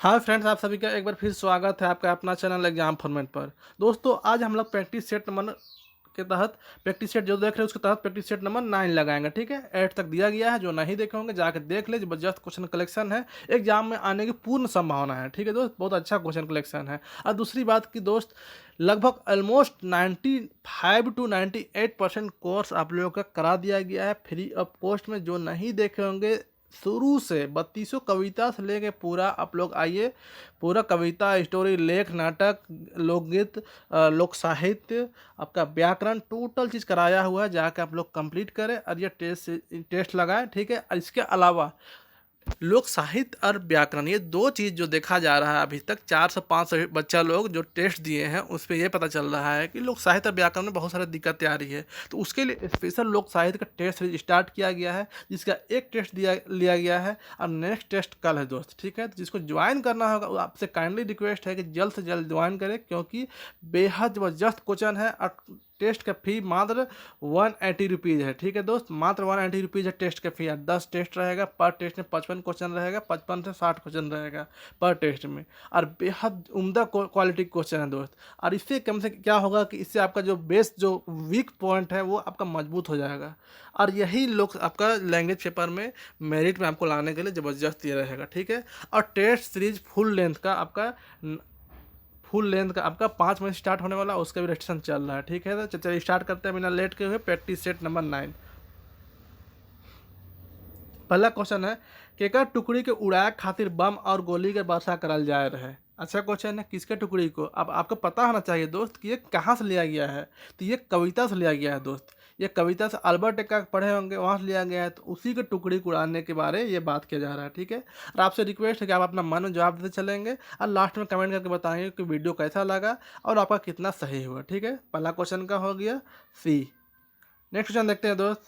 हाँ फ्रेंड्स, आप सभी का एक बार फिर स्वागत है आपका अपना चैनल एग्जाम फॉर्मेट पर। दोस्तों आज हम लोग प्रैक्टिस सेट नंबर के तहत प्रैक्टिस सेट जो देख रहे हैं उसके तहत प्रैक्टिस सेट नंबर 9 लगाएंगे। ठीक है, 8 तक दिया गया है। जो नहीं देखे होंगे जाके देख ले, जबरदस्त क्वेश्चन कलेक्शन है, एग्जाम में आने की पूर्ण संभावना है। ठीक है दोस्त, बहुत अच्छा क्वेश्चन कलेक्शन है। और दूसरी बात की दोस्त, लगभग ऑलमोस्ट 95 to 98% कोर्स आप लोगों का करा दिया गया है फ्री ऑफ कॉस्ट में। जो नहीं देखे होंगे शुरू से 3200 कविता से लेके पूरा आप लोग आइए, पूरा कविता, स्टोरी, लेख, नाटक, लोकगीत, लोक साहित्य, आपका व्याकरण, टोटल चीज़ कराया हुआ है। जाकर आप लोग कंप्लीट करें और ये टेस्ट लगाएं। ठीक है, और इसके अलावा लोक साहित्य और व्याकरण, ये दो चीज़ जो देखा जा रहा है अभी तक 400 500 बच्चा लोग जो टेस्ट दिए हैं उस पर ये पता चल रहा है कि लोक साहित्य और व्याकरण में बहुत सारी दिक्कतें आ रही है। तो उसके लिए स्पेशल लोक साहित्य का टेस्ट सीरीज स्टार्ट किया गया है, जिसका एक टेस्ट लिया गया है और नेक्स्ट टेस्ट कल है दोस्त। ठीक है, तो जिसको ज्वाइन करना होगा वो आपसे काइंडली रिक्वेस्ट है कि जल्द से जल्द ज्वाइन करें, क्योंकि बेहद ज़बरदस्त क्वेश्चन है और टेस्ट का फी मात्र 180 रुपीज़ है। ठीक है दोस्त, मात्र 180 रुपीज़ है टेस्ट का फी। 10 टेस्ट रहेगा, पर टेस्ट में 55 क्वेश्चन रहेगा, 55 से 60 क्वेश्चन रहेगा पर टेस्ट में, और बेहद उम्दा क्वालिटी क्वेश्चन है दोस्त। और इससे कम से क्या होगा कि इससे आपका जो बेस, जो वीक पॉइंट है वो आपका मजबूत हो जाएगा। और यही लोग आपका लैंग्वेज पेपर में मेरिट में आपको लाने के लिए ज़बरदस्त ये रहेगा। ठीक है, और टेस्ट सीरीज फुल लेंथ का आपका 5 मिनट स्टार्ट होने वाला, उसका भी रजिस्ट्रेशन चल रहा है। ठीक है, तो चलिए स्टार्ट करते हैं बिना लेट के हुए प्रैक्टिस सेट नंबर 9। पहला क्वेश्चन है, केकर टुकड़ी के उड़ाए खातिर बम और गोली के वर्षा करल जाए रहे। अच्छा क्वेश्चन है, किसके टुकड़ी को। अब आपको पता होना चाहिए दोस्त कि ये कहाँ से लिया गया है। तो ये कविता से लिया गया है दोस्त। ये कविता से अल्बर्ट एक्का पढ़े होंगे, वहाँ से लिया गया है। तो उसी के टुकड़ी को उड़ाने के बारे ये बात किया जा रहा है। ठीक है, और आपसे रिक्वेस्ट है कि आप अपना मन में जवाब देते चलेंगे और लास्ट में कमेंट करके बताएंगे कि वीडियो कैसा लगा और आपका कितना सही हुआ। ठीक है, पहला क्वेश्चन का हो गया सी। नेक्स्ट क्वेश्चन देखते हैं दोस्त,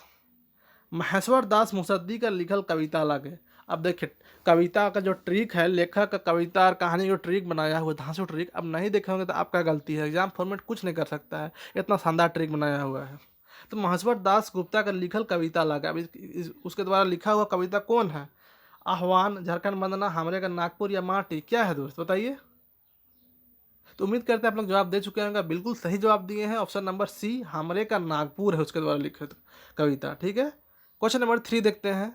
महेश्वर दास मुसद्दी का लिखल कविता लगे। अब देखिए, कविता का जो ट्रिक है, लेखक का कविता और कहानी जो ट्रिक बनाया हुआ है, धांसू ट्रिक, अब नहीं देखे होंगे तो आपका गलती है। एग्जाम फॉर्मेट कुछ नहीं कर सकता है, इतना शानदार ट्रिक बनाया हुआ है। तो महेश्वर दास गुप्ता का लिखल कविता लगा। अब उसके द्वारा लिखा हुआ कविता कौन है। आह्वान, झारखंड वंदना, हमरे का नागपुर या माटी, क्या है दोस्त बताइए। तो उम्मीद करते हैं आप लोग जवाब दे चुके होंगे। बिल्कुल सही जवाब दिए हैं, ऑप्शन नंबर सी, हमरे का नागपुर है उसके द्वारा लिखित कविता। ठीक है, क्वेश्चन नंबर 3 देखते हैं।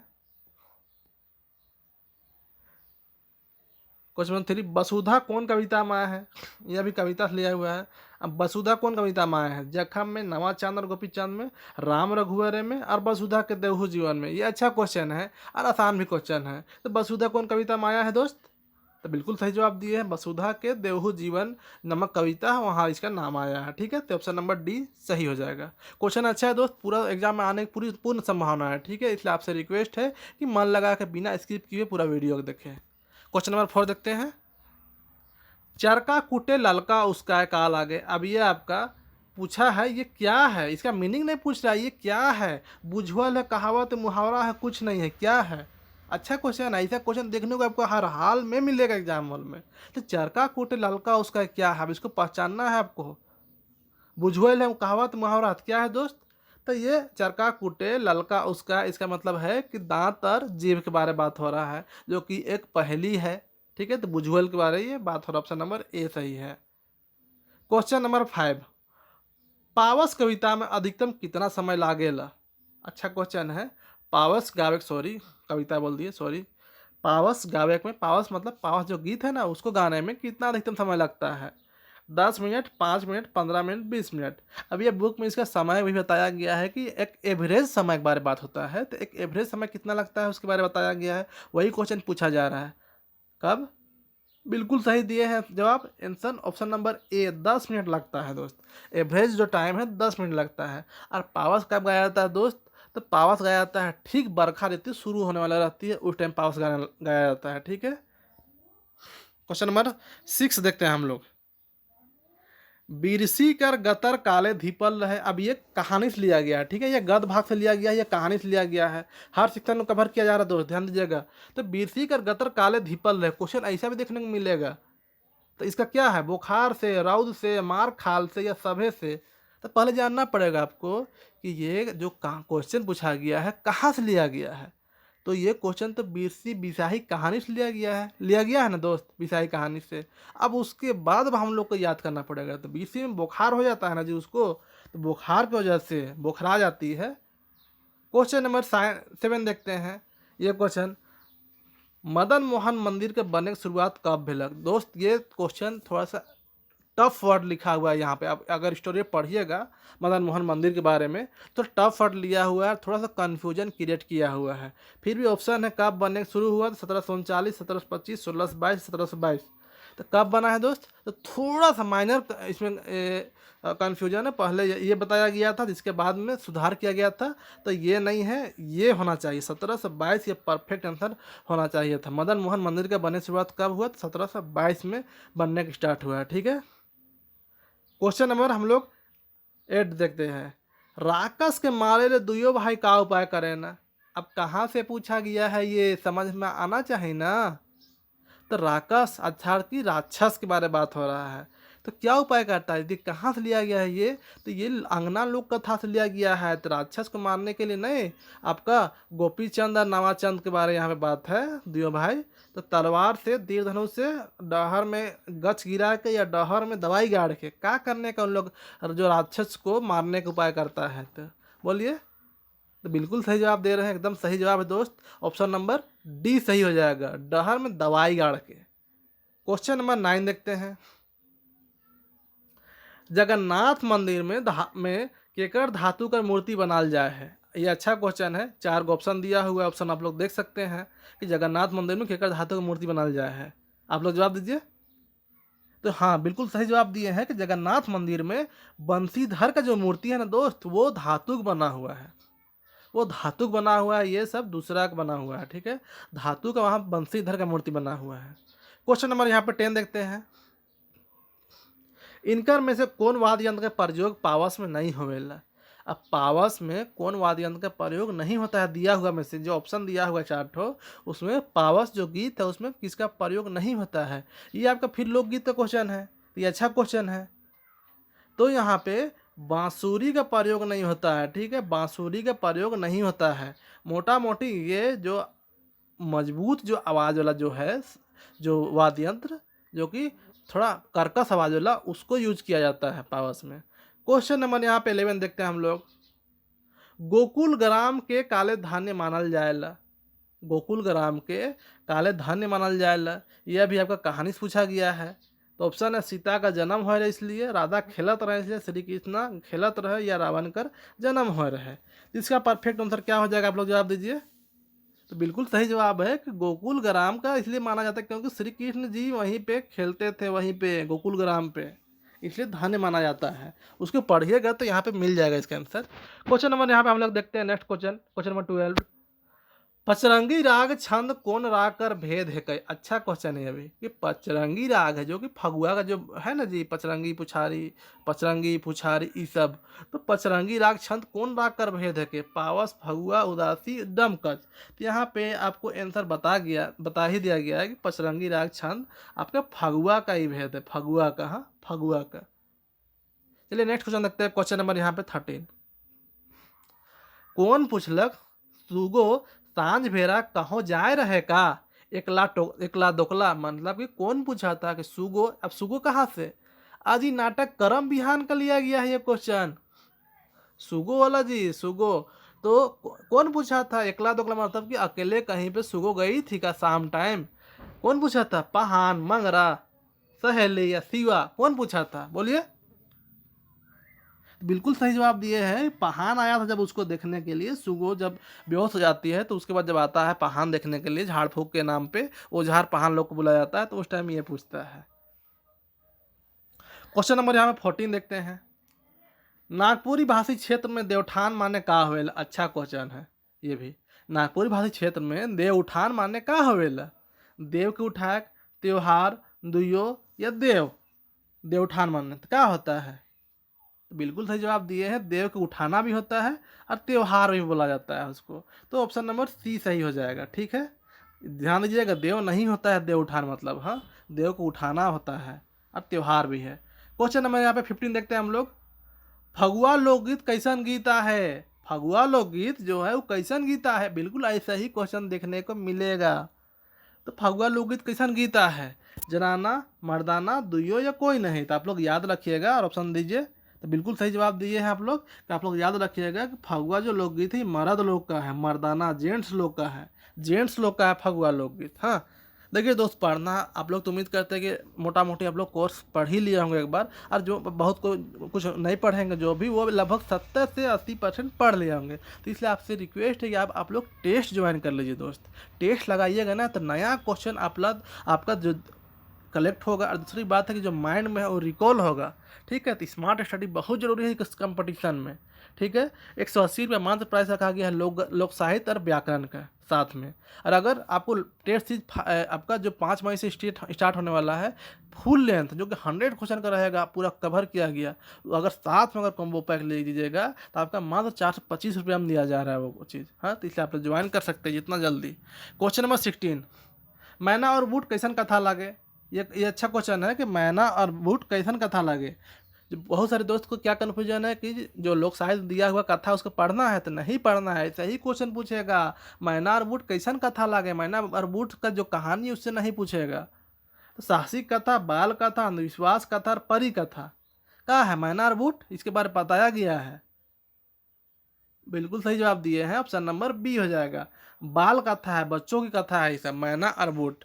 क्वेश्चन नंबर 3, वसुधा कौन कविता में आया है। यह भी कविता से लिया हुआ है। अब वसुधा कौन कविता में आया है। जखम में, नवा चांद और गोपी चांद में, राम रघुवरे में, और वसुधा के देहु जीवन में। ये अच्छा क्वेश्चन है और आसान भी क्वेश्चन है। तो वसुधा कौन कविता में आया है दोस्त। तो बिल्कुल सही जवाब दिए हैं, वसुधा के देहु जीवन नमक कविता है, वहाँ इसका नाम आया है। ठीक है, तो ऑप्शन नंबर डी सही हो जाएगा। क्वेश्चन अच्छा है दोस्त, पूरा एग्जाम में आने की पूरी पूर्ण संभावना है। ठीक है, इसलिए आपसे रिक्वेस्ट है कि मन लगा के बिना स्किप किए पूरा वीडियो देखें। क्वेश्चन नंबर 4 देखते हैं, चरका कुटे ललका उसका काल आगे। अब ये आपका पूछा है, ये क्या है, इसका मीनिंग नहीं पूछ रहा है, ये क्या है। बुझवल है, कहावत, मुहावरा है, कुछ नहीं है, क्या है। अच्छा क्वेश्चन है, ऐसा क्वेश्चन देखने को आपको हर हाल में मिलेगा एग्जाम हॉल में। तो चरका कुटे ललका उसका क्या है, अब इसको पहचानना है आपको। बुझवल है, कहावत, मुहावरा, क्या है दोस्त। तो ये चरका कुटे ललका उसका, इसका मतलब है कि दांत और जीभ के बारे में बात हो रहा है, जो कि एक पहेली है। ठीक है, तो बुझवल के बारे में ये बात हो रहा है, ऑप्शन नंबर ए सही है। क्वेश्चन नंबर 5, पावस कविता में अधिकतम कितना समय लागेला। अच्छा क्वेश्चन है। पावस गावे, सॉरी कविता बोल दिए, सॉरी, पावस गावे में, पावस मतलब पावस जो गीत है ना, उसको गाने में कितना अधिकतम समय लगता है। 10 मिनट, 5 मिनट, 15 मिनट, 20 मिनट। अब ये बुक में इसका समय भी बताया गया है कि एक एवरेज समय के बारे में बात होता है। तो एक एवरेज समय कितना लगता है उसके बारे में बताया गया है, वही क्वेश्चन पूछा जा रहा है। कब, बिल्कुल सही दिए हैं जवाब, answer option number A, 10 minute लगता है दोस्त। एवरेज जो टाइम है 10 मिनट लगता है। और पावस कब गाया जाता है दोस्त। तो पावस गाया जाता है ठीक बरखा ऋतु शुरू होने वाला रहती है, उस टाइम पावस गाना गाया जाता है। ठीक है, क्वेश्चन नंबर 6 देखते हैं हम लोग, बिरसी कर गतर काले धीपल रहे। अब ये कहानी से लिया गया है। ठीक है, ये गद्य भाग से लिया गया है, ये कहानी से लिया गया है। हर सेक्शन में कवर किया जा रहा है दोस्त, ध्यान दीजिएगा। तो बिरसी कर गतर काले धीपल रहे, क्वेश्चन ऐसा भी देखने को मिलेगा। तो इसका क्या है, बुखार से, रौद से, मार खाल से, या सभे से। तो पहले जानना पड़ेगा आपको कि ये जो क्वेश्चन पूछा गया है कहाँ से लिया गया है। तो ये क्वेश्चन तो बीसी बिसाही कहानी से लिया गया है ना दोस्त, बिसाही कहानी से। अब उसके बाद अब हम लोग को याद करना पड़ेगा। तो बीसी में बुखार हो जाता है ना जी उसको, तो बुखार की वजह से बुखरा जाती है। क्वेश्चन नंबर 7 देखते हैं। ये क्वेश्चन, मदन मोहन मंदिर के बनने की शुरुआत कब भेलक? दोस्त ये क्वेश्चन थोड़ा सा टफ वर्ड लिखा हुआ है यहाँ पे। आप अगर स्टोरी पढ़िएगा मदन मोहन मंदिर के बारे में तो टफ वर्ड लिया हुआ है, थोड़ा सा कन्फ्यूजन क्रिएट किया हुआ है। फिर भी ऑप्शन है कब बनने शुरू हुआ, तो 1739, 1725, 1622, 1722। तो कब बना है दोस्त? तो थोड़ा सा माइनर इसमें कन्फ्यूजन है। पहले ये बताया गया था जिसके बाद में सुधार किया गया था, तो ये नहीं है, ये होना चाहिए 1722। ये परफेक्ट आंसर होना चाहिए था। मदन मोहन मंदिर के बनने की शुरुआत कब हुआ? तो 1722 में बनने की स्टार्ट हुआ है। ठीक है। क्वेश्चन नंबर हम लोग 8 देखते हैं। राकस के मारे ले दुयो भाई का उपाय करे ना? अब कहाँ से पूछा गया है, ये समझ में आना चाहिए ना। तो राकस अर्थात कि राक्षस के बारे में बात हो रहा है। तो क्या उपाय करता है, ये कहाँ से लिया गया है ये? तो ये अंगना लोक कथा से लिया गया है। तो राक्षस को मारने के लिए नहीं, आपका गोपी चंद और नवाचंद के बारे में यहाँ पे बात है, दुयो भाई। तो तलवार से, तीर धनुष से डहर में गच गिरा के या डहर में दवाई गाड़ के क्या करने का उन लोग जो राक्षस को मारने का उपाय करता है? तो बोलिए। तो बिल्कुल सही जवाब दे रहे हैं, एकदम सही जवाब है दोस्त। ऑप्शन नंबर डी सही हो जाएगा, डहर में दवाई गाड़ के। क्वेश्चन नंबर 9 देखते हैं। जगन्नाथ मंदिर में केकर धातु का मूर्ति बनाल जाए है? ये अच्छा क्वेश्चन है। 4 गो ऑप्शन दिया हुआ है, ऑप्शन आप लोग देख सकते हैं कि जगन्नाथ मंदिर में केकर धातु का मूर्ति बनाल जाए है। आप लोग जवाब दीजिए। तो हाँ, बिल्कुल सही जवाब दिए हैं कि जगन्नाथ मंदिर में बंसीधर का जो मूर्ति है ना दोस्त, वो धातु का बना हुआ है। वो धातु का बना हुआ है, ये सब दूसरा का बना हुआ है। ठीक है, धातु का वहाँ बंसीधर का मूर्ति बना हुआ है। क्वेश्चन नंबर यहाँ पे 10 देखते हैं। इनकर में से कौन वाद्य यंत्र का प्रयोग पावस में नहीं होवेला? अब पावस में कौन वाद्य यंत्र का प्रयोग नहीं होता है? दिया हुआ में से जो ऑप्शन दिया हुआ 4 ठो, उसमें पावस जो गीत है उसमें किसका प्रयोग नहीं होता है? ये आपका फिर लोकगीत का क्वेश्चन है, तो ये अच्छा क्वेश्चन है। तो यहाँ पे बांसुरी का प्रयोग नहीं होता है। ठीक है, बांसुरी का प्रयोग नहीं होता है। मोटा मोटी ये जो मजबूत जो आवाज़ वाला जो है, जो वाद्य यंत्र जो कि थोड़ा कर्कश आवाज़ वाला, उसको यूज किया जाता है पावस में। क्वेश्चन नंबर यहाँ पे 11 देखते हैं हम लोग। गोकुल ग्राम के काले धान्य मानल जाएला? गोकुल ग्राम के काले धान्य मानल जाएला, यह भी आपका कहानी से पूछा गया है। तो ऑप्शन है सीता का जन्म हो रहे इसलिए, राधा खेलत रहे इसलिए, श्री कृष्ण खेलत रहे, या रावण कर जन्म हो रहे। इसका परफेक्ट आंसर क्या हो जाएगा, आप लोग जवाब दीजिए। तो बिल्कुल सही जवाब है कि गोकुल ग्राम का इसलिए माना जाता है क्योंकि श्री कृष्ण जी वहीं पे खेलते थे, वहीं पे गोकुल ग्राम पे, इसलिए धान्य माना जाता है। उसको पढ़िएगा तो यहाँ पे मिल जाएगा इसका आंसर। क्वेश्चन नंबर यहाँ पे हम लोग देखते हैं नेक्स्ट क्वेश्चन, क्वेश्चन नंबर 12। पचरंगी राग छंद कौन राग कर भेद है कई? अच्छा क्वेश्चन है अभी कि पचरंगी राग है जो कि फगुआ का जो है ना जी, पचरंगी पुछारी ये सब। तो पचरंगी राग छंद कौन राग कर भेद है के? पावस, फगुआ, उदासी, डमकच। तो यहाँ पे आपको आंसर बता ही दिया गया है कि पचरंगी राग छंद आपका फगुआ का ही भेद है। फगुआ का, हाँ फगुआ का। चलिए नेक्स्ट क्वेश्चन देखते हैं, क्वेश्चन नंबर यहाँ पे 13। कौन पूछलक सुगो सांझ भेरा कहो जाए रहे का? एकला दोकला, मतलब कि कौन पूछा था कि सुगो, अब सुगो कहाँ से? आज ही नाटक करम बिहान का लिया गया है ये क्वेश्चन, सुगो वाला जी, सुगो। तो कौन पूछा था? एकला दोकला मतलब कि अकेले कहीं पे सुगो गई थी का शाम टाइम? कौन पूछा था? पहान, मंगरा, सहेली या शिवा? कौन पूछा था बोलिए। बिल्कुल सही जवाब दिए हैं। पहान आया था जब उसको देखने के लिए। सुगो जब बेहोश हो जाती है तो उसके बाद जब आता है पहान देखने के लिए, झाड़ फूक के नाम पे ओझार पहान लोग को बुलाया जाता है, तो उस टाइम ये पूछता है। क्वेश्चन नंबर यहाँ पे 14 देखते हैं। नागपुरी भाषी क्षेत्र में देवठान माने का होवेला? अच्छा क्वेश्चन है ये भी। नागपुरी भाषी क्षेत्र में देवउठान माने का होवेला? देव के उठाक, त्योहार, दुयो या देवउठान माने तो क्या होता है? तो बिल्कुल सही जवाब दिए हैं, देव को उठाना भी होता है और त्योहार भी बोला जाता है उसको। तो ऑप्शन नंबर सी सही हो जाएगा। ठीक है, ध्यान दीजिएगा, देव नहीं होता है देव उठान मतलब, हाँ देव को उठाना होता है और त्योहार भी है। क्वेश्चन नंबर यहाँ पे 15 देखते हैं हम लोग। फगुआ लोकगीत कैसन गीता है? फगुआ लोकगीत जो है वो कैसन गीता है, बिल्कुल ऐसा ही क्वेश्चन देखने को मिलेगा। तो फगुआ लोकगीत कैसन गीता है, जनाना मर्दाना दुइयो या कोई नहीं। तो आप लोग याद रखिएगा और ऑप्शन दीजिए। तो बिल्कुल सही जवाब दिए हैं आप लोग कि आप लोग याद रखिएगा कि फगुआ जो लोकगीत है मर्द लोग का है, मर्दाना जेंट्स लोग का है, जेंट्स लोग का है फगुआ लोकगीत। हाँ, देखिए दोस्त, पढ़ना आप लोग तो उम्मीद करते हैं कि मोटा मोटी आप लोग कोर्स पढ़ ही लिए होंगे एक बार, और जो बहुत को कुछ नहीं पढ़ेंगे जो भी, वो लगभग 70 से 80% पढ़ लिए होंगे। तो इसलिए आपसे रिक्वेस्ट है कि आप लोग टेस्ट ज्वाइन कर लीजिए दोस्त। टेस्ट लगाइएगा ना तो नया क्वेश्चन आपका जो कलेक्ट होगा, और दूसरी बात है कि जो माइंड में है वो रिकॉल होगा। ठीक है, तो स्मार्ट स्टडी बहुत जरूरी है इस कंपटीशन में। ठीक है, 180 रुपये मात्र प्राइस रखा गया है लोक साहित्य और व्याकरण का साथ में। और अगर आपको टेस्ट सीरीज आपका जो 5 मई से स्टार्ट होने वाला है, फुल लेंथ जो कि 100 क्वेश्चन का रहेगा, पूरा कवर किया गया, अगर साथ में अगर कॉम्बो पैक ले लीजिएगा तो आपका मात्र 425 रुपये में दिया जा रहा है वो चीज़। हाँ, तो इसलिए आप लोग ज्वाइन कर सकते हैं जितना जल्दी। क्वेश्चन नंबर 16, मैना और बूट कैसन कथा लागे। ये अच्छा क्वेश्चन है कि मैना और बूट कैसन कथा लागे। जो बहुत सारे दोस्त को क्या कन्फ्यूजन है कि जो लोक साहित्य दिया हुआ कथा उसको पढ़ना है तो नहीं पढ़ना है, ऐसा ही क्वेश्चन पूछेगा। मैना और बूट कैसन कथा लागे, मैना और बूट का जो कहानी है उससे नहीं पूछेगा। तो साहसिक कथा, बाल कथा, अंधविश्वास कथा और परी कथा क्या है मैना और बूट, इसके बारे में बताया गया है। बिल्कुल सही जवाब दिए हैं, ऑप्शन नंबर बी हो जाएगा। बाल कथा है, बच्चों की कथा है, सब मैना और बूट।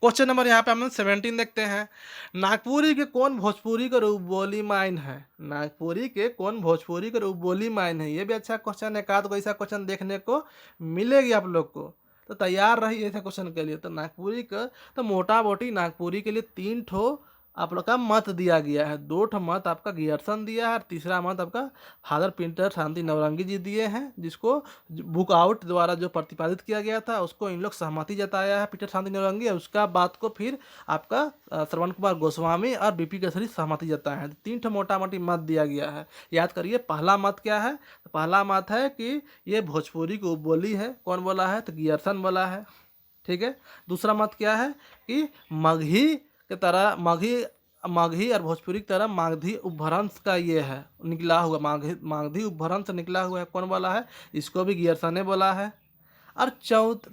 क्वेश्चन नंबर यहाँ पे हम 17 देखते हैं। नागपुरी के कौन भोजपुरी का रूप बोली माइन है। नागपुरी के कौन भोजपुरी का रूप बोली माइन है, ये भी अच्छा क्वेश्चन है। एक ऐसा क्वेश्चन देखने को मिलेगी आप लोग को, तो तैयार रहिए ऐसे क्वेश्चन के लिए। तो नागपुरी का, तो मोटा मोटी नागपुरी के लिए 3 ठो आप लोग का मत दिया गया है। 2 ठो मत आपका गियर्सन दिया है और तीसरा मत आपका फादर पीटर शांति नवरंगी जी दिए हैं, जिसको बुक आउट द्वारा जो प्रतिपादित किया गया था उसको इन लोग सहमति जताया है पीटर शांति नवरंगी, और उसका बात को फिर आपका श्रवण कुमार गोस्वामी और बीपी केसरी सहमति जताया है। 3 ठो मोटा मोटी मत दिया गया है, याद करिए। पहला मत क्या है, तो पहला मत है कि ये भोजपुरी की उपबोली है। कौन बोला है, तो गियर्सन बोला है। ठीक है, दूसरा मत क्या है कि मगही की तरह मागधी और भोजपुरी की तरह मागधी उपभ्रंश का ये है निकला हुआ, मागधी उपभ्रंश निकला हुआ है। कौन बोला है, इसको भी गियर्सन ने बोला है। और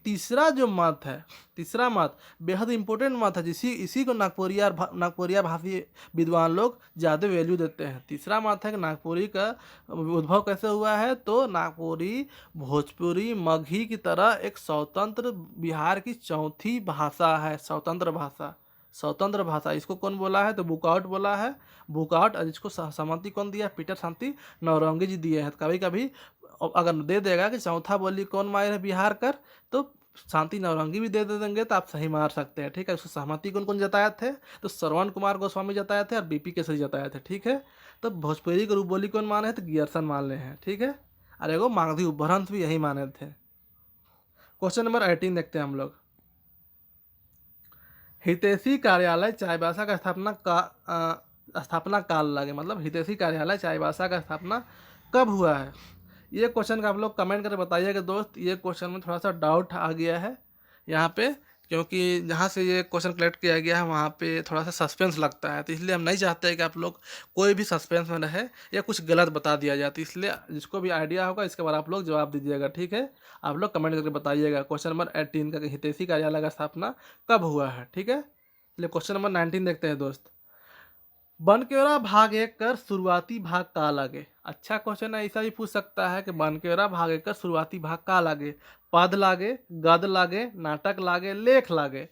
तीसरा जो मत है, तीसरा मत बेहद इंपॉर्टेंट मत है, इसी को नागपुरिया भाषी विद्वान लोग ज़्यादा वैल्यू देते हैं। तीसरा मत है कि नागपुरी का उद्भव कैसे हुआ है, तो नागपुरी भोजपुरी मगही की तरह एक स्वतंत्र बिहार की चौथी भाषा है। स्वतंत्र भाषा इसको कौन बोला है, तो बुकआउट बोला है। बुकआउट, और इसको सहमति कौन दिया, पीटर शांति नौरंगी जी दिए हैं। कभी कभी अगर दे देगा कि चौथा बोली कौन मारे है बिहार कर, तो शांति नौरंगी भी दे देंगे तो आप सही मार सकते हैं। ठीक है, उसको सहमति कौन कौन जताए थे, तो श्रवण कुमार गोस्वामी जताए थे और बीपी केसरी जताए थे। ठीक है, तो भोजपुरी के रूप बोली कौन माने हैं, तो गियर्सन मान ले हैं। ठीक है, और एगो मागधी उपभ्रंश भी यही माने थे। क्वेश्चन नंबर 18 देखते हैं हम लोग। हितैषी कार्यालय चाईबासा का स्थापना काल लगे, मतलब हितैषी कार्यालय चाईबासा का स्थापना कब हुआ है। ये क्वेश्चन का आप लोग कमेंट करके बताइएगा दोस्त। ये क्वेश्चन में थोड़ा सा डाउट आ गया है यहाँ पे, क्योंकि जहाँ से ये क्वेश्चन कलेक्ट किया गया है वहाँ पे थोड़ा सा सस्पेंस लगता है, तो इसलिए हम नहीं चाहते कि आप लोग कोई भी सस्पेंस में रहे या कुछ गलत बता दिया जाए। तो इसलिए जिसको भी आइडिया होगा इसके बाद आप लोग जवाब दीजिएगा। ठीक है, आप लोग कमेंट करके बताइएगा। क्वेश्चन नंबर 18 का, हितैषी कार्यालय का स्थापना कब हुआ है। ठीक है, चलिए क्वेश्चन नंबर 19 देखते हैं दोस्त। बनकेरा भाग 1 कर शुरुआती भाग का लागे। अच्छा क्वेश्चन है, ऐसा भी पूछ सकता है कि बनकेरा भाग 1 कर शुरुआती भाग का लागे। पद लागे, गद लागे, नाटक लागे, लेख लागे।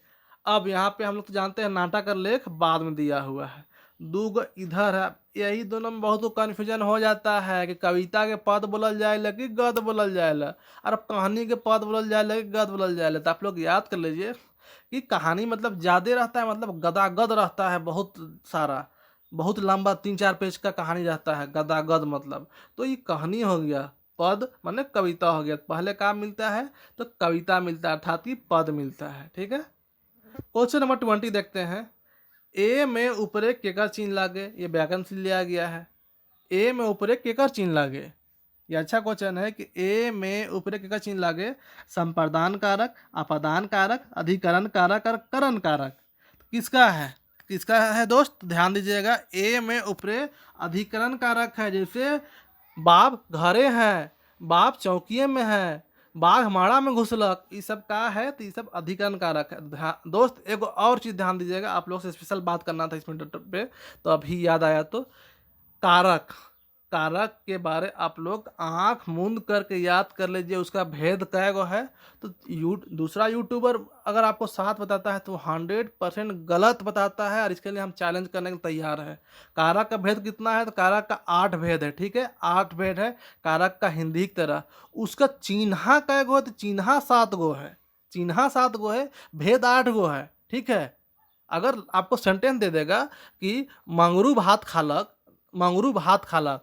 अब यहाँ पे हम लोग तो जानते हैं नाटक और लेख बाद में दिया हुआ है, दूगो इधर है। यही दोनों में बहुत कन्फ्यूजन हो जाता है कि कविता के पद बोलल जाए कि गद बोलल जाए, और कहानी के पद बोलल जाए कि गद बोलल जाए। तो आप लोग याद कर लीजिए कि कहानी मतलब ज़्यादा रहता है, मतलब गदागद रहता है, बहुत सारा, बहुत लंबा 3-4 पेज का कहानी रहता है गदागद मतलब। तो ये कहानी हो गया, पद माने कविता हो गया। पहले काम मिलता है तो कविता मिलता है, अर्थात कि पद मिलता है। ठीक है, क्वेश्चन नंबर 20 देखते हैं। ए में ऊपरे केकर चिन्ह लागे, ये व्याकरण से लिया गया है। ए में ऊपरे केकर चिन्ह लागे, ये अच्छा क्वेश्चन है कि ए में ऊपरे केकर चिन्ह लागे। संप्रदान कारक, अपदान कारक, अधिकरण कारक और करण कारक। किसका है, किसका है दोस्त, ध्यान दीजिएगा। ए में ऊपरे अधिकरण कारक है, जैसे बाप घरे हैं, बाप चौकिए में है, बाघ माड़ा में घुसलक, ये सब का है तो ये सब अधिकरण कारक है। दोस्त एक और चीज़ ध्यान दीजिएगा, आप लोग से स्पेशल बात करना था इस मिनट पे, तो अभी याद आया। तो कारक, कारक के बारे आप लोग आंख मूंद करके याद कर लीजिए, उसका भेद कै गो है। तो दूसरा यूट्यूबर अगर आपको 7 बताता है तो 100% गलत बताता है, और इसके लिए हम चैलेंज करने के तैयार है। कारक का भेद कितना है, तो कारक का 8 भेद है, ठीक है, 8 भेद है कारक का हिंदी की तरह। उसका चिन्हा कै गो है, तो चिन्हा 7 गो है, चिन्हा 7 गो है, भेद 8 गो है, ठीक है। अगर आपको सेंटेंस दे देगा कि मंगरू भात खालक, मंगरू भात खालक,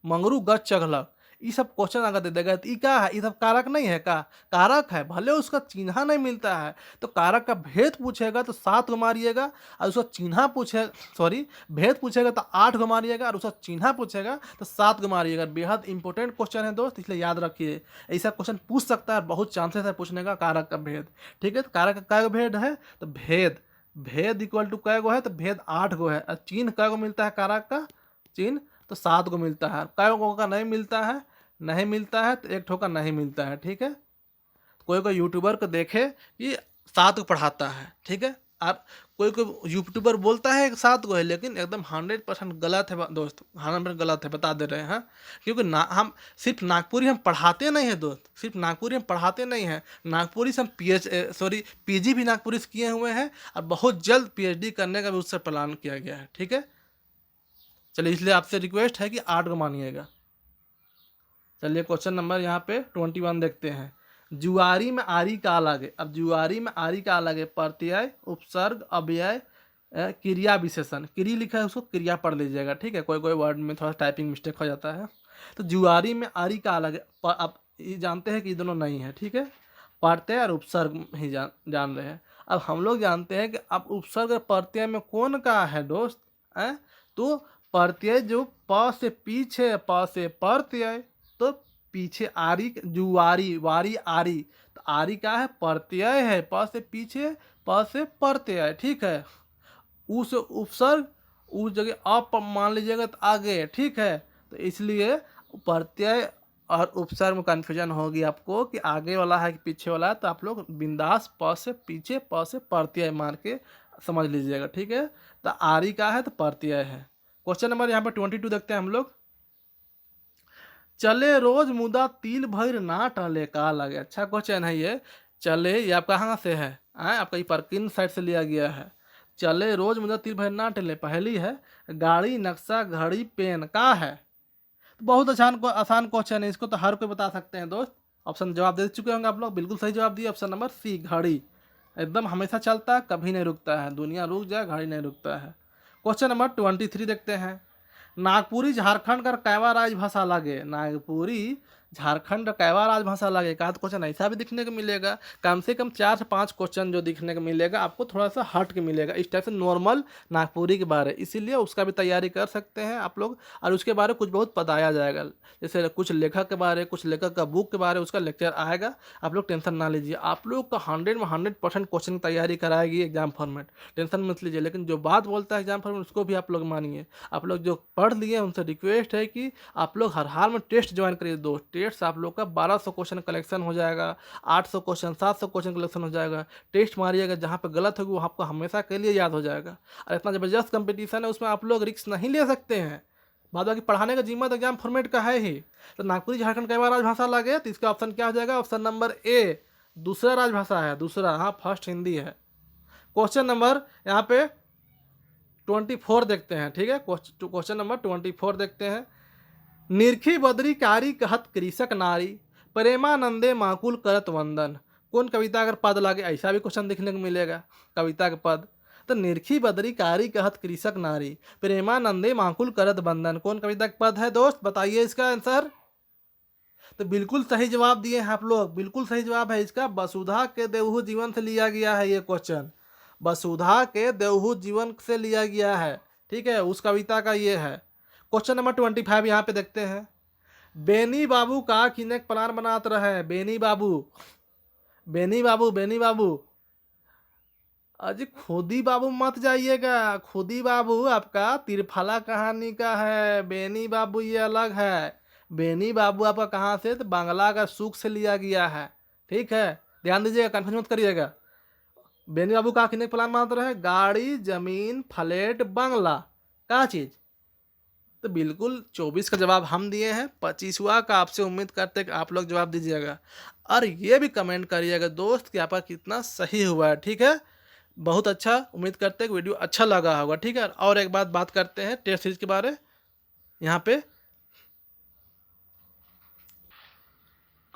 मंगरू गच चघलक, ये सब क्वेश्चन अगर दे देगा तो ये क्या है, ये सब कारक नहीं है का, कारक है, भले उसका चिन्हा नहीं मिलता है। तो कारक का भेद पूछेगा तो 7 को मारिएगा, और उसका चिन्हा पूछे, सॉरी, भेद पूछेगा तो 8 को मारिएगा, और उसका चिन्हा पूछेगा तो 7 को मारिएगा। बेहद इंपॉर्टेंट क्वेश्चन है दोस्त, इसलिए याद रखिए, ऐसा क्वेश्चन पूछ सकता है, बहुत चांसेस है पूछने का कारक का भेद, ठीक है। तो कारक का क्या भेद है, तो भेद, भेद इक्वल टू कै गो है, तो भेद 8 गो है, और चिन्ह कै गो मिलता है कारक का, चिन्ह तो 7 को मिलता है। कै गो का नहीं मिलता है, नहीं मिलता है तो एक ठो का नहीं मिलता है, ठीक है। कोई कोई यूट्यूबर को देखे कि 7 को पढ़ाता है, ठीक है, आप कोई कोई यूट्यूबर बोलता है 7 को है, लेकिन एकदम 100% गलत है दोस्त, 100% गलत है, बता दे रहे हैं। क्योंकि ना हम सिर्फ नागपुरी हम पढ़ाते नहीं है दोस्त, सिर्फ नागपुरी हम पढ़ाते नहीं हैं, नागपुरी से हम पीजी भी नागपुरी से किए हुए हैं, और बहुत जल्द पीएचडी करने का भी उससे प्लान किया गया है, ठीक है। चलिए, इसलिए आपसे रिक्वेस्ट है कि 8 को मानिएगा। चलिए क्वेश्चन नंबर यहाँ पे 21 देखते हैं। जुआरी में आरी का लगे, अब जुआरी में आरी का लगे, प्रत्यय, उपसर्ग, अव्यय, क्रिया विशेषण, क्रिया लिखा है उसको क्रिया पढ़ लीजिएगा, ठीक है, कोई कोई वर्ड में थोड़ा टाइपिंग मिस्टेक हो जाता है। तो जुआरी में आरी का लगे, अब ये जानते हैं कि ये दोनों नहीं है, ठीक है, प्रत्यय और उपसर्ग ही जान रहे हैं। अब हम लोग जानते हैं कि अब उपसर्ग और प्रत्यय में कौन का है दोस्त, है तो प्रत्यय जो प से पीछे, प से प्रत्यय, तो पीछे आरी, जुआरी, वारी, आरी, तो आरी का है, प्रत्यय है, प से पीछे, प से प्रत्यय, ठीक है। उ से उपसर्ग, उस जगह अप मान लीजिएगा तो आगे, ठीक है। तो इसलिए प्रत्यय और उपसर्ग में कन्फ्यूजन होगी आपको कि आगे वाला है कि पीछे वाला है, तो आप लोग बिंदास प से पीछे, प से प्रत्यय मार के समझ लीजिएगा, ठीक है। तो आरी का है तो प्रत्यय है। क्वेश्चन नंबर यहाँ पे 22 देखते हैं हम लोग। चले रोज मुदा तिल भर ना टले का लगे, अच्छा क्वेश्चन है ये। चले, ये आप कहाँ से है, आपका ये परकिन साइड से लिया गया है। चले रोज मुदा तिल भर ना टले, पहली है गाड़ी, नक्शा, घड़ी, पेन का है। तो बहुत आसान क्वेश्चन है, इसको तो हर कोई बता सकते हैं दोस्त। ऑप्शन जवाब दे चुके होंगे आप लोग, बिल्कुल सही जवाब दिए, ऑप्शन नंबर सी, घड़ी। एकदम हमेशा चलता है, कभी नहीं रुकता है, दुनिया रुक जाए घड़ी नहीं रुकता है। क्वेश्चन नंबर 23 देखते हैं। नागपुरी झारखंड का कैवा राजभाषा लगे, नागपुरी झारखंड कैवा राजभाषा लगे, का क्वेश्चन ऐसा भी दिखने को मिलेगा। कम से कम 4 से 5 क्वेश्चन जो दिखने को मिलेगा आपको, थोड़ा सा हट के मिलेगा इस टाइप से, नॉर्मल नागपुरी के बारे, इसीलिए उसका भी तैयारी कर सकते हैं आप लोग, और उसके बारे में कुछ बहुत बताया जाएगा, जैसे कुछ लेखक के बारे, कुछ लेखक का बुक के बारे, उसका लेक्चर आएगा, आप लोग टेंशन ना लीजिए। आप लोग का 100 में 100% क्वेश्चन की तैयारी कराएगी एग्जाम फॉर्मेट, टेंशन मत लीजिए। लेकिन जो बात बोलता है एग्जाम फॉर्मेट, उसको भी आप लोग मानिए। आप लोग जो पढ़ लिए उनसे रिक्वेस्ट है कि आप लोग हर हाल में टेस्ट ज्वाइन करिए दोस्त। टेस्ट आप लोग का 1200 क्वेश्चन कलेक्शन हो जाएगा, 800 क्वेश्चन, 700 क्वेश्चन कलेक्शन हो जाएगा। टेस्ट मारिएगा, जहाँ पे गलत होगी वो आपको हमेशा के लिए याद हो जाएगा। और इतना ज़बरदस्त कंपटीशन है, उसमें आप लोग रिस्क नहीं ले सकते हैं। बाद बाकी पढ़ाने का जिम्मा तो एग्जाम फॉर्मेट का है ही। तो नागपुरी झारखंड कैवा राजभाषा लगे, तो इसका ऑप्शन क्या हो जाएगा, ऑप्शन नंबर ए, दूसरा राजभाषा है, दूसरा, हाँ, फर्स्ट हिंदी है। क्वेश्चन नंबर यहाँ पे 24 देखते हैं, ठीक है, क्वेश्चन नंबर 24 देखते हैं। निरखी बदरी कारी कहत कृषक नारी, प्रेमानंदे माकुल करत वंदन, कौन कविता अगर पद लगे, ऐसा भी क्वेश्चन देखने को मिलेगा, कविता के पद। तो निरखी बदरी कारी कहत कृषक नारी, प्रेमानंदे माकुल करत वंदन, कौन कविता के पद है दोस्त, बताइए इसका आंसर। तो बिल्कुल सही जवाब दिए हैं आप लोग, बिल्कुल सही जवाब है इसका, वसुधा के देवहू जीवन से लिया गया है ये क्वेश्चन, वसुधा के देवहू जीवन से लिया गया है, ठीक है, उस कविता का ये है। क्वेश्चन नंबर 25 यहाँ पे देखते हैं। बेनी बाबू का किने प्लान बनाते रहे, बेनी बाबू, बेनी बाबू, बेनी बाबू, अजी खुदी बाबू मत जाइएगा, खुदी बाबू आपका तिरफला कहानी का है, बेनी बाबू ये अलग है। बेनी बाबू आपका कहाँ से, तो बांग्ला का सुख से लिया गया है। ठीक है, ध्यान दीजिएगा, कन्फ्यूज मत करिएगा। बेनी बाबू का कितने प्लान मात्र है, गाड़ी, जमीन, फ्लैट, बंगला, क्या चीज। तो बिल्कुल 24 का जवाब हम दिए हैं, 25वां का आपसे उम्मीद करते हैं कि आप लोग जवाब दीजिएगा। और ये भी कमेंट करिएगा दोस्त कि आपका कितना सही हुआ है। ठीक है, बहुत अच्छा, उम्मीद करते हैं कि वीडियो अच्छा लगा होगा। ठीक है, और एक बात करते हैं टेस्ट सीरीज के बारे यहाँ पे।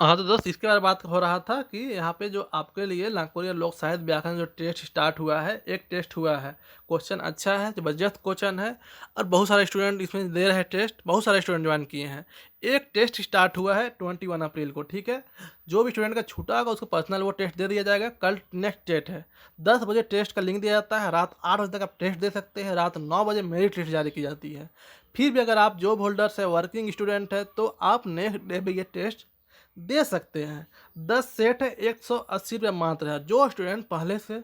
हाँ तो दोस्त, इसके बारे में बात हो रहा था कि यहाँ पे जो आपके लिए नागपुरी लोक साहित्य व्याकरण जो टेस्ट स्टार्ट हुआ है, एक टेस्ट हुआ है, क्वेश्चन अच्छा है, जबरदस्त क्वेश्चन है, और बहुत सारे स्टूडेंट इसमें दे रहे हैं टेस्ट, बहुत सारे स्टूडेंट ज्वाइन किए हैं। एक टेस्ट स्टार्ट हुआ है 21 अप्रैल को। ठीक है, जो भी स्टूडेंट का छूटा होगा उसको पर्सनल वो टेस्ट दे दिया जाएगा। कल नेक्स्ट डेट है, 10 बजे टेस्ट का लिंक दिया जाता है, रात 8 बजे तक आप टेस्ट दे सकते हैं, रात 9 बजे मेरिट लिस्ट जारी की जाती है। फिर भी अगर आप जॉब होल्डर्स है, वर्किंग स्टूडेंट है, तो आप नेक्स्ट डे भी ये टेस्ट दे सकते हैं। 10 सेट है, 180 रुपये मात्र है, जो स्टूडेंट पहले से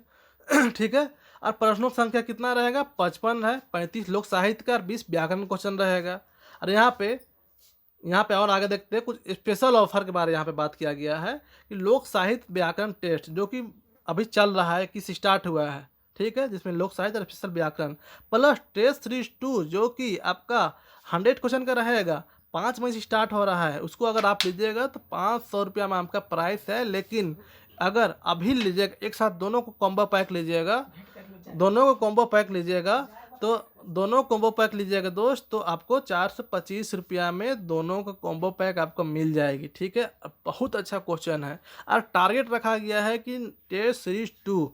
ठीक है। और प्रश्नों की संख्या कितना रहेगा, 55 है, 35 लोक साहित्य का और 20 व्याकरण क्वेश्चन रहेगा। और यहाँ पे और आगे देखते हैं कुछ स्पेशल ऑफर के बारे में। यहाँ पे बात किया गया है कि लोक साहित्य व्याकरण टेस्ट जो कि अभी चल रहा है, किस स्टार्ट हुआ है, ठीक है, जिसमें लोक साहित्य और स्पेशल व्याकरण प्लस टेस्ट सीरीज 2 जो कि आपका 100 क्वेश्चन का रहेगा, 5 मई से स्टार्ट हो रहा है। उसको अगर आप लीजिएगा तो 500 रुपया में आपका प्राइस है। लेकिन अगर अभी लीजिएगा, एक साथ दोनों को कॉम्बो पैक लीजिएगा, तो दोनों कॉम्बो पैक लीजिएगा दोस्त, तो आपको 425 रुपया में दोनों का कॉम्बो पैक आपको मिल जाएगी। ठीक है, बहुत अच्छा क्वेश्चन है। और टारगेट रखा गया है कि टेस्ट सीरीज 2,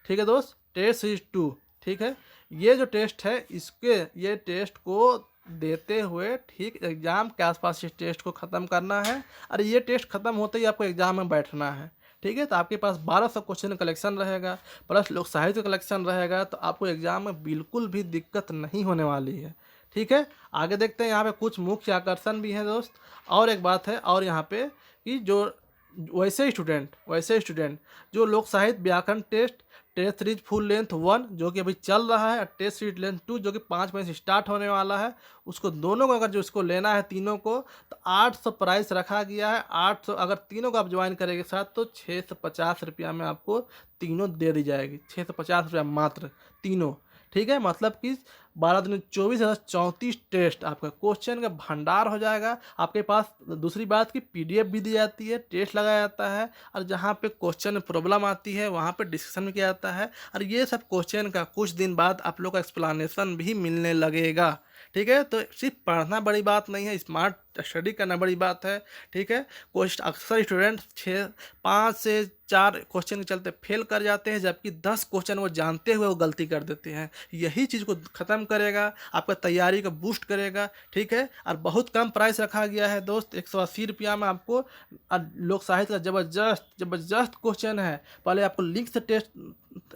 ठीक है दोस्त, टेस्ट सीरीज 2, ठीक है, ये जो टेस्ट है ये टेस्ट को देते हुए ठीक एग्ज़ाम के आसपास इस टेस्ट को ख़त्म करना है। और ये टेस्ट ख़त्म होते ही आपको एग्ज़ाम में बैठना है। ठीक है, तो आपके पास 1200 क्वेश्चन कलेक्शन रहेगा, प्लस लोक साहित्य कलेक्शन रहेगा, तो आपको एग्ज़ाम में बिल्कुल भी दिक्कत नहीं होने वाली है। ठीक है, आगे देखते हैं। यहाँ पे कुछ मुख्य आकर्षण भी हैं दोस्त। और एक बात है, और यहाँ पे कि जो वैसे स्टूडेंट जो लोक साहित्य व्याकरण टेस्ट सीरीज फुल लेंथ 1 जो कि अभी चल रहा है, और टेस्ट सीरीज लेंथ 2 जो कि 5 मई से स्टार्ट होने वाला है, उसको दोनों को अगर जो इसको लेना है तीनों को, तो 800 प्राइस रखा गया है। 800 अगर तीनों को आप ज्वाइन करेंगे साथ, तो 650 रुपया में आपको तीनों दे दी जाएगी। 650 रुपया मात्र तीनों। ठीक है, मतलब कि 12 दिन 24,034 टेस्ट आपका क्वेश्चन का भंडार हो जाएगा आपके पास। दूसरी बात की PDF भी दी जाती है, टेस्ट लगाया जाता है, और जहाँ पे क्वेश्चन में प्रॉब्लम आती है वहाँ पे डिस्कशन भी किया जाता है। और ये सब क्वेश्चन का कुछ दिन बाद आप लोग का एक्सप्लेनेशन भी मिलने लगेगा। ठीक है, तो सिर्फ पढ़ना बड़ी बात नहीं है, स्मार्ट स्टडी करना बड़ी बात है। ठीक है, अक्सर स्टूडेंट 5 से 4 क्वेश्चन के चलते फेल कर जाते हैं, जबकि 10 क्वेश्चन वो जानते हुए वो गलती कर देते हैं। यही चीज़ को ख़त्म करेगा, आपका तैयारी को बूस्ट करेगा। ठीक है, और बहुत कम प्राइस रखा गया है दोस्त, 180 रुपया में आपको लोक साहित्य का जबरदस्त क्वेश्चन है। पहले आपको लिंक से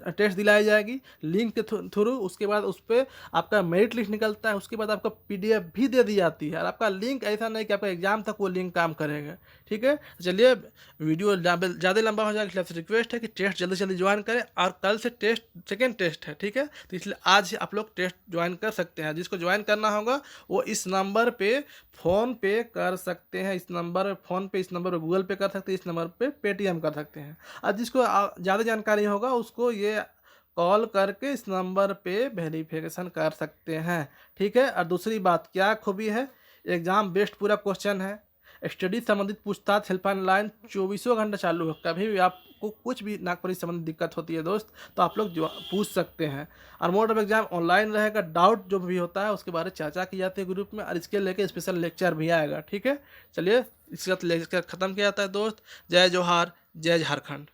टेस्ट दिलाई जाएगी, लिंक के थ्रू, उसके बाद उस पर आपका मेरिट लिस्ट निकलता है, उसके बाद आपको PDF भी दे दी जाती है। और आपका लिंक ऐसा नहीं कि आपका एग्जाम तक वो लिंक काम करेगा। ठीक है, चलिए वीडियो ज़्यादा लंबा हो जाएगा, इसलिए आपसे रिक्वेस्ट है कि टेस्ट जल्दी ज्वाइन करें। और कल से सेकेंड टेस्ट है। ठीक है, तो इसलिए आज ही आप लोग टेस्ट ज्वाइन कर सकते हैं। जिसको ज्वाइन करना होगा वो इस नंबर पे फ़ोन पे कर सकते हैं, इस नंबर पर गूगल पे कर सकते हैं, इस नंबर पे पेटीएम कर सकते हैं। और जिसको ज़्यादा जानकारी होगा उसको ये कॉल करके इस नंबर पे वेरिफिकेशन कर सकते हैं। ठीक है, और दूसरी बात क्या खूबी है, एग्ज़ाम बेस्ड पूरा क्वेश्चन है, स्टडी संबंधित पूछताछ हेल्पलाइन लाइन 24 घंटा चालू है। कभी भी आपको कुछ भी नागपुरी संबंधित दिक्कत होती है दोस्त, तो आप लोग जो पूछ सकते हैं। और मोड ऑफ एग्जाम ऑनलाइन रहेगा, डाउट जो भी होता है उसके बारे में चर्चा की जाती है ग्रुप में, और इसके लेके स्पेशल लेक्चर भी आएगा। ठीक है, चलिए इसके साथ लेक्चर ख़त्म किया जाता है दोस्त। जय जोहार, जय झारखंड।